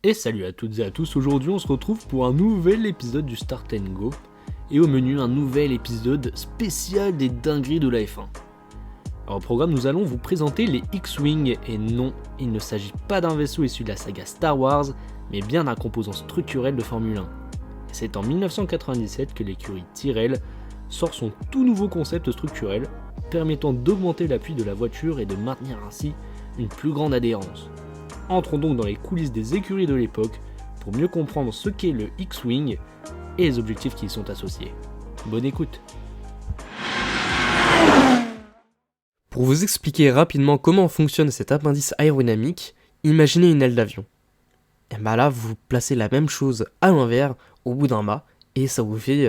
Et salut à toutes et à tous, aujourd'hui on se retrouve pour un nouvel épisode du Start & Go, et au menu un nouvel épisode spécial des dingueries de la F1. Alors au programme nous allons vous présenter les X-Wing, et non, il ne s'agit pas d'un vaisseau issu de la saga Star Wars, mais bien d'un composant structurel de Formule 1. Et c'est en 1997 que l'écurie Tyrrell sort son tout nouveau concept structurel, permettant d'augmenter l'appui de la voiture et de maintenir ainsi une plus grande adhérence. Entrons donc dans les coulisses des écuries de l'époque pour mieux comprendre ce qu'est le X-Wing et les objectifs qui y sont associés. Bonne écoute. Pour vous expliquer rapidement comment fonctionne cet appendice aérodynamique, imaginez une aile d'avion. Et bah là, vous placez la même chose à l'envers au bout d'un mât et ça vous fait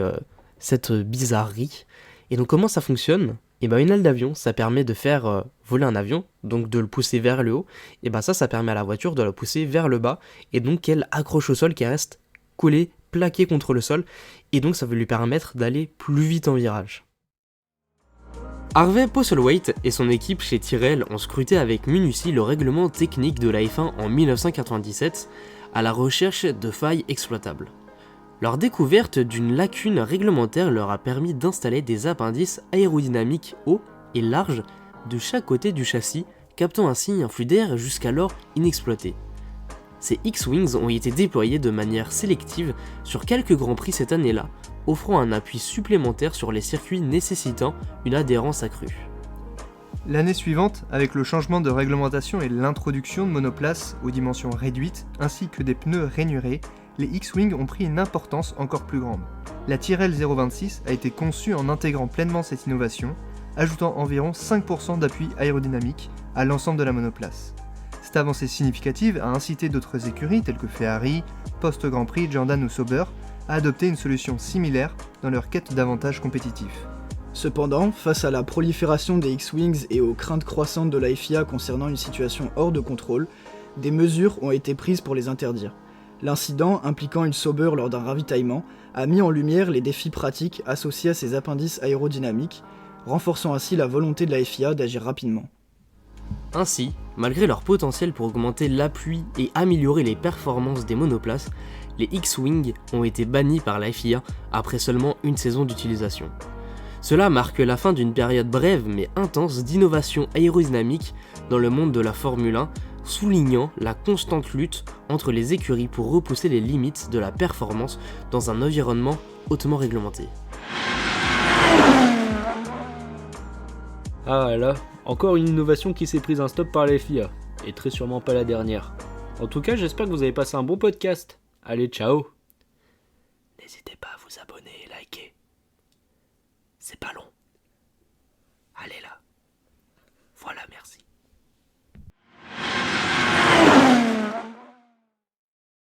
cette bizarrerie. Et donc comment ça fonctionne ? Et bah une aile d'avion, ça permet de faire voler un avion, donc de le pousser vers le haut. Et bah ça permet à la voiture de la pousser vers le bas et donc qu'elle accroche au sol, qu'elle reste collée, plaquée contre le sol. Et donc ça va lui permettre d'aller plus vite en virage. Harvey Postlethwaite et son équipe chez Tyrrell ont scruté avec minutie le règlement technique de la F1 en 1997 à la recherche de failles exploitables. Leur découverte d'une lacune réglementaire leur a permis d'installer des appendices aérodynamiques hauts et larges de chaque côté du châssis, captant ainsi un flux d'air jusqu'alors inexploité. Ces X-Wings ont été déployés de manière sélective sur quelques grands prix cette année-là, offrant un appui supplémentaire sur les circuits nécessitant une adhérence accrue. L'année suivante, avec le changement de réglementation et l'introduction de monoplaces aux dimensions réduites, ainsi que des pneus rainurés, les X-Wing ont pris une importance encore plus grande. La Tyrrell 026 a été conçue en intégrant pleinement cette innovation, ajoutant environ 5% d'appui aérodynamique à l'ensemble de la monoplace. Cette avancée significative a incité d'autres écuries telles que Ferrari, Post Grand Prix, Jordan ou Sauber à adopter une solution similaire dans leur quête d'avantages compétitifs. Cependant, face à la prolifération des X-Wings et aux craintes croissantes de la FIA concernant une situation hors de contrôle, des mesures ont été prises pour les interdire. L'incident, impliquant une Sauber lors d'un ravitaillement, a mis en lumière les défis pratiques associés à ces appendices aérodynamiques, renforçant ainsi la volonté de la FIA d'agir rapidement. Ainsi, malgré leur potentiel pour augmenter l'appui et améliorer les performances des monoplaces, les X-Wing ont été bannis par la FIA après seulement une saison d'utilisation. Cela marque la fin d'une période brève mais intense d'innovation aérodynamique dans le monde de la Formule 1, soulignant la constante lutte entre les écuries pour repousser les limites de la performance dans un environnement hautement réglementé. Ah là, encore une innovation qui s'est prise un stop par la FIA, et très sûrement pas la dernière. En tout cas, j'espère que vous avez passé un bon podcast. Allez, ciao. N'hésitez pas à vous abonner et liker. C'est pas long.